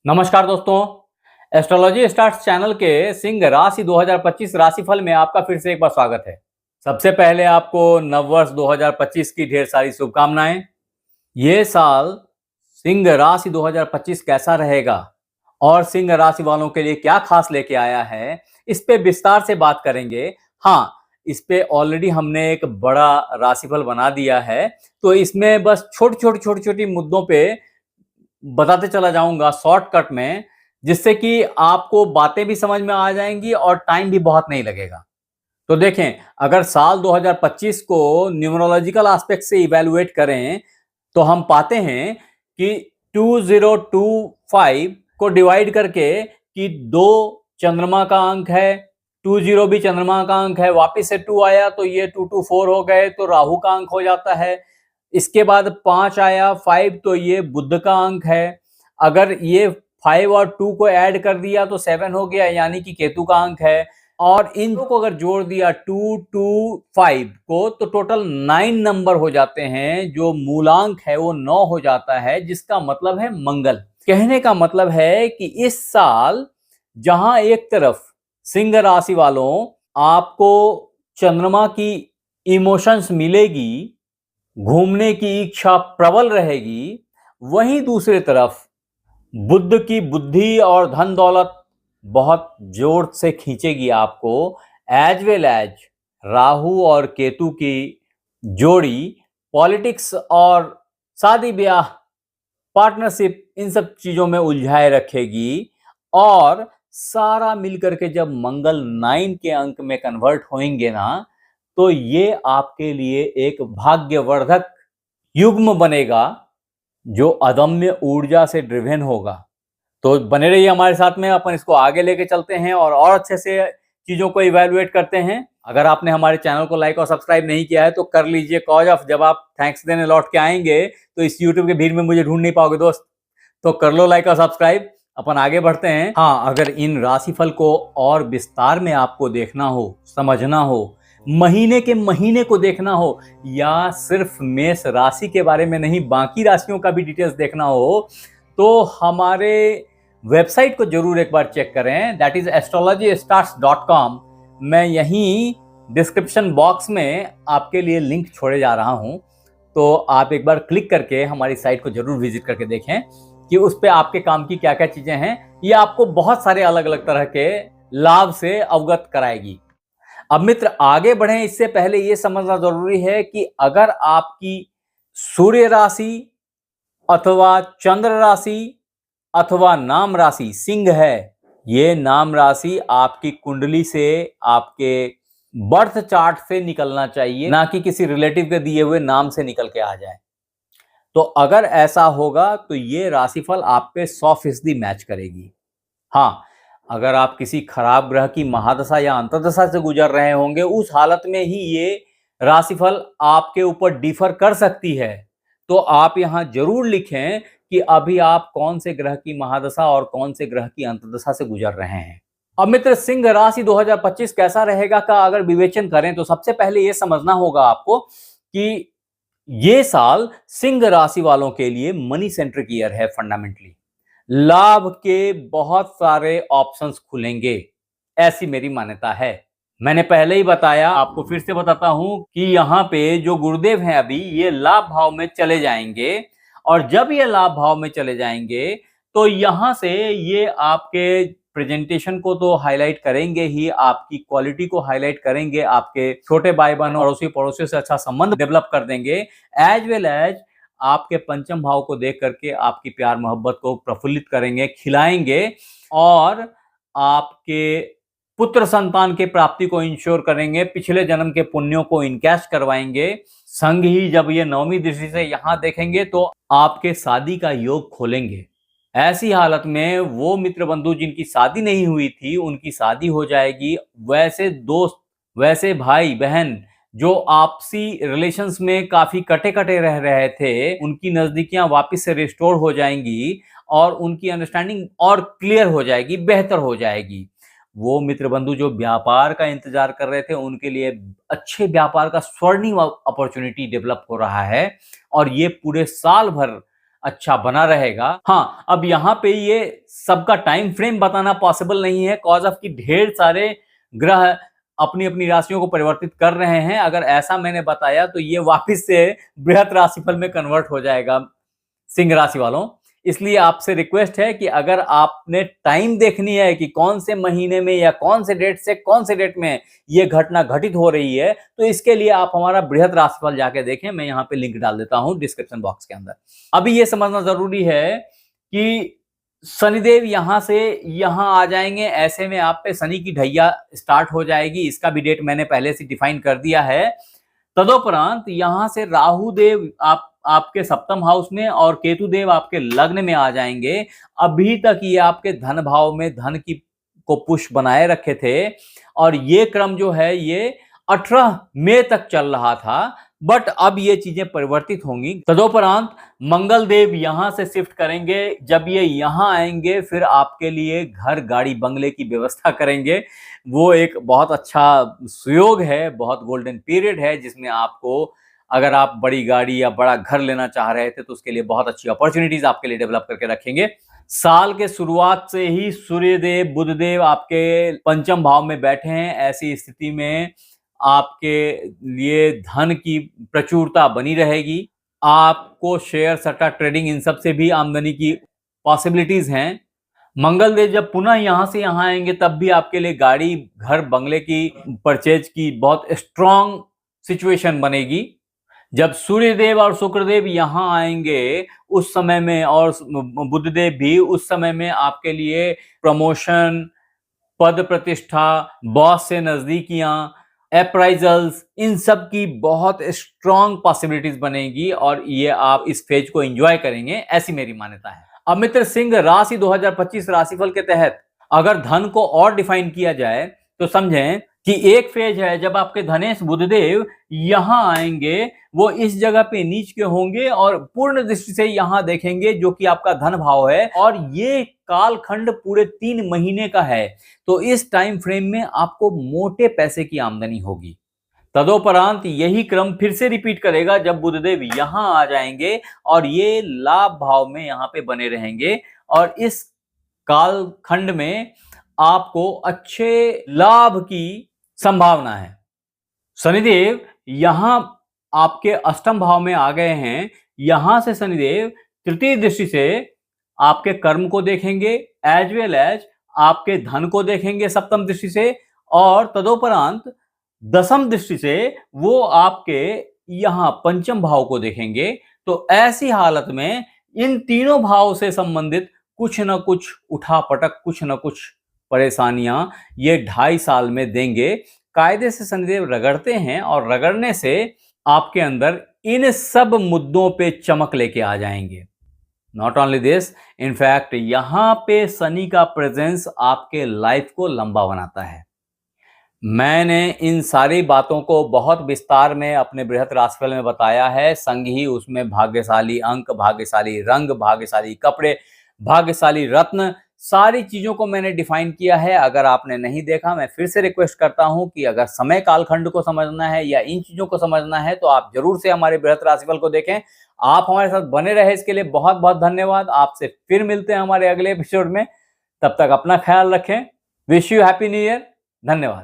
नमस्कार दोस्तों, astrology stars channel के सिंह राशि 2025 राशिफल में आपका फिर से एक बार स्वागत है। सबसे पहले आपको नववर्ष 2025 की ढेर सारी शुभकामनाएं। ये साल सिंह राशि 2025 कैसा रहेगा और सिंह राशि वालों के लिए क्या खास लेके आया है, इस पे विस्तार से बात करेंगे। हाँ, इस पे ऑलरेडी हमने एक बड़ा राशिफल बना दिया है, तो इसमें बस छोटी मुद्दों पे बताते चला जाऊंगा शॉर्टकट में, जिससे कि आपको बातें भी समझ में आ जाएंगी और टाइम भी बहुत नहीं लगेगा। तो देखें, अगर साल 2025 को न्यूमरोलॉजिकल एस्पेक्ट से इवैल्यूएट करें तो हम पाते हैं कि 2025 को डिवाइड करके कि 2 चंद्रमा का अंक है, 20 भी चंद्रमा का अंक है, वापिस से 2 आया तो ये 224 हो गए तो राहु का अंक हो जाता है। इसके बाद 5 आया, 5 तो ये बुध का अंक है। अगर ये 5 और 2 को ऐड कर दिया तो 7 हो गया, यानी कि केतु का अंक है। और इन को अगर जोड़ दिया 2, 2, 5 को तो टोटल 9 नंबर हो जाते हैं। जो मूलांक है वो 9 हो जाता है, जिसका मतलब है मंगल। कहने का मतलब है कि इस साल जहां एक तरफ सिंह राशि वालों आपको चंद्रमा की इमोशंस मिलेगी, घूमने की इच्छा प्रबल रहेगी, वहीं दूसरी तरफ बुद्ध की बुद्धि और धन दौलत बहुत जोर से खींचेगी आपको। एज वेल एज राहु और केतु की जोड़ी पॉलिटिक्स और शादी ब्याह, पार्टनरशिप, इन सब चीजों में उलझाए रखेगी। और सारा मिलकर के जब मंगल 9 के अंक में कन्वर्ट होंगे ना, तो ये आपके लिए एक भाग्यवर्धक युग्म बनेगा जो अदम्य ऊर्जा से ड्रिवन होगा। तो बने रहिए हमारे साथ में, अपन इसको आगे लेके चलते हैं और अच्छे से चीजों को इवैल्यूएट करते हैं। अगर आपने हमारे चैनल को लाइक और सब्सक्राइब नहीं किया है तो कर लीजिए, कॉज ऑफ जब आप थैंक्स देने लौट के आएंगे तो इस यूट्यूब के भीड़ में मुझे ढूंढ नहीं पाओगे दोस्त। तो कर लो लाइक और सब्सक्राइब, अपन आगे बढ़ते हैं। हाँ, अगर इन राशिफल को और विस्तार में आपको देखना हो, समझना हो, महीने के महीने को देखना हो, या सिर्फ मेष राशि के बारे में नहीं बाकी राशियों का भी डिटेल्स देखना हो, तो हमारे वेबसाइट को जरूर एक बार चेक करें। That is astrologystars.com। मैं यहीं डिस्क्रिप्शन बॉक्स में आपके लिए लिंक छोड़े जा रहा हूं, तो आप एक बार क्लिक करके हमारी साइट को जरूर विजिट करके देखें कि उस पे आपके काम की क्या क्या चीजें हैं। ये आपको बहुत सारे अलग अलग तरह के लाभ से अवगत कराएगी। अब मित्र आगे बढ़ें, इससे पहले ये समझना जरूरी है कि अगर आपकी सूर्य राशि अथवा चंद्र राशि अथवा नाम राशि सिंह है, ये नाम राशि आपकी कुंडली से, आपके बर्थ चार्ट से निकलना चाहिए, ना कि किसी रिलेटिव के दिए हुए नाम से निकल के आ जाए। तो अगर ऐसा होगा तो ये राशिफल आप पे 100% मैच करेगी। हाँ, अगर आप किसी खराब ग्रह की महादशा या अंतर्दशा से गुजर रहे होंगे, उस हालत में ही ये राशिफल आपके ऊपर डिफर कर सकती है। तो आप यहां जरूर लिखें कि अभी आप कौन से ग्रह की महादशा और कौन से ग्रह की अंतर्दशा से गुजर रहे हैं। अब मित्र सिंह राशि 2025 कैसा रहेगा का अगर विवेचन करें तो सबसे पहले यह समझना होगा आपको कि ये साल सिंह राशि वालों के लिए मनी सेंट्रिक ईयर है। फंडामेंटली लाभ के बहुत सारे ऑप्शंस खुलेंगे, ऐसी मेरी मान्यता है। मैंने पहले ही बताया, आपको फिर से बताता हूं कि यहाँ पे जो गुरुदेव हैं अभी ये लाभ भाव में चले जाएंगे, और जब ये लाभ भाव में चले जाएंगे तो यहां से ये आपके प्रेजेंटेशन को तो हाईलाइट करेंगे ही, आपकी क्वालिटी को हाईलाइट करेंगे, आपके छोटे भाई बहनों अड़ोसी पड़ोसियों से अच्छा संबंध डेवलप कर देंगे। एज वेल एज आपके पंचम भाव को देख करके आपकी प्यार मोहब्बत को प्रफुल्लित करेंगे, खिलाएंगे, और आपके पुत्र संतान के प्राप्ति को इंश्योर करेंगे, पिछले जन्म के पुण्यों को इनकैश करवाएंगे। संग ही जब ये नौवीं दृष्टि से यहां देखेंगे तो आपके शादी का योग खोलेंगे। ऐसी हालत में वो मित्र बंधु जिनकी शादी नहीं हुई थी उनकी शादी हो जाएगी। वैसे दोस्त, वैसे भाई बहन जो आपसी रिलेशंस में काफी कटे कटे रह रहे थे, उनकी नजदीकियां वापस से रिस्टोर हो जाएंगी और उनकी अंडरस्टैंडिंग और क्लियर हो जाएगी, बेहतर हो जाएगी। वो मित्र बंधु जो व्यापार का इंतजार कर रहे थे उनके लिए अच्छे व्यापार का स्वर्णिम अपॉर्चुनिटी डेवलप हो रहा है, और ये पूरे साल भर अच्छा बना रहेगा। हाँ, अब यहाँ पे ये सबका टाइम फ्रेम बताना पॉसिबल नहीं है, कॉज ऑफ कि ढेर सारे ग्रह अपनी अपनी राशियों को परिवर्तित कर रहे हैं। अगर ऐसा मैंने बताया तो ये वापस से बृहत राशिफल में कन्वर्ट हो जाएगा सिंह राशि वालों। इसलिए आपसे रिक्वेस्ट है कि अगर आपने टाइम देखनी है कि कौन से महीने में या कौन से डेट से कौन से डेट में ये घटना घटित हो रही है, तो इसके लिए आप हमारा बृहत राशिफल जाके देखें। मैं यहाँ पे लिंक डाल देता हूं डिस्क्रिप्शन बॉक्स के अंदर। अभी ये समझना जरूरी है कि शनिदेव यहां से यहां आ जाएंगे, ऐसे में आप पे शनि की ढैया स्टार्ट हो जाएगी। इसका भी डेट मैंने पहले से डिफाइन कर दिया है। तदोपरांत यहां से राहु देव आपके सप्तम हाउस में और केतु देव आपके लग्न में आ जाएंगे। अभी तक ये आपके धन भाव में धन की को पुश बनाए रखे थे और ये क्रम जो है ये 18 मई तक चल रहा था, बट अब ये चीजें परिवर्तित होंगी। तदोपरांत मंगल देव यहां से शिफ्ट करेंगे। जब ये यहां आएंगे फिर आपके लिए घर गाड़ी बंगले की व्यवस्था करेंगे। वो एक बहुत अच्छा सुयोग है, बहुत गोल्डन पीरियड है, जिसमें आपको अगर आप बड़ी गाड़ी या बड़ा घर लेना चाह रहे थे तो उसके लिए बहुत अच्छी अपॉर्चुनिटीज आपके लिए डेवलप करके रखेंगे। साल के शुरुआत से ही सूर्यदेव बुधदेव आपके पंचम भाव में बैठे हैं। ऐसी स्थिति में आपके लिए धन की प्रचुरता बनी रहेगी। आपको शेयर सट्टा ट्रेडिंग इन सब से भी आमदनी की पॉसिबिलिटीज हैं। मंगल देव जब पुनः यहां से यहां आएंगे तब भी आपके लिए गाड़ी घर बंगले की परचेज की बहुत स्ट्रांग सिचुएशन बनेगी। जब सूर्यदेव और शुक्रदेव यहां आएंगे उस समय में, और बुधदेव भी उस समय में, आपके लिए प्रमोशन, पद प्रतिष्ठा, बॉस से नजदीकियां, अप्राइजल्स, इन सब की बहुत स्ट्रांग पॉसिबिलिटीज बनेगी और ये आप इस फेज को एंजॉय करेंगे, ऐसी मेरी मान्यता है। अब मित्र सिंह राशि 2025 राशिफल के तहत अगर धन को और डिफाइन किया जाए तो समझें कि एक फेज है जब आपके धनेश बुधदेव यहां आएंगे, वो इस जगह पे नीच के होंगे और पूर्ण दृष्टि से यहां देखेंगे, जो कि आपका धन भाव है, और ये कालखंड पूरे 3 महीने का है। तो इस टाइम फ्रेम में आपको मोटे पैसे की आमदनी होगी। तदोपरांत यही क्रम फिर से रिपीट करेगा जब बुधदेव यहां आ जाएंगे और ये लाभ भाव में यहां पे बने रहेंगे, और इस कालखंड में आपको अच्छे लाभ की संभावना है। शनिदेव यहां आपके अष्टम भाव में आ गए हैं। यहां से शनिदेव तृतीय दृष्टि से आपके कर्म को देखेंगे, एज वेल एज आपके धन को देखेंगे सप्तम दृष्टि से, और तदोपरांत दसम दृष्टि से वो आपके यहां पंचम भाव को देखेंगे। तो ऐसी हालत में इन तीनों भाव से संबंधित कुछ न कुछ उठापटक, कुछ न कुछ परेशानियां ये 2.5 साल में देंगे। कायदे से शनिदेव रगड़ते हैं और रगड़ने से आपके अंदर इन सब मुद्दों पे चमक लेके आ जाएंगे। नॉट ओनली दिस, इनफैक्ट यहां पे शनि का प्रेजेंस आपके लाइफ को लंबा बनाता है। मैंने इन सारी बातों को बहुत विस्तार में अपने बृहत राशिफल में बताया है, संग ही उसमें भाग्यशाली अंक, भाग्यशाली रंग, भाग्यशाली कपड़े, भाग्यशाली रत्न, सारी चीजों को मैंने डिफाइन किया है। अगर आपने नहीं देखा, मैं फिर से रिक्वेस्ट करता हूं कि अगर समय कालखंड को समझना है या इन चीजों को समझना है तो आप जरूर से हमारे बृहत राशिफल को देखें। आप हमारे साथ बने रहे, इसके लिए बहुत बहुत धन्यवाद। आपसे फिर मिलते हैं हमारे अगले एपिसोड में। तब तक अपना ख्याल रखें। Wish you happy new year. धन्यवाद।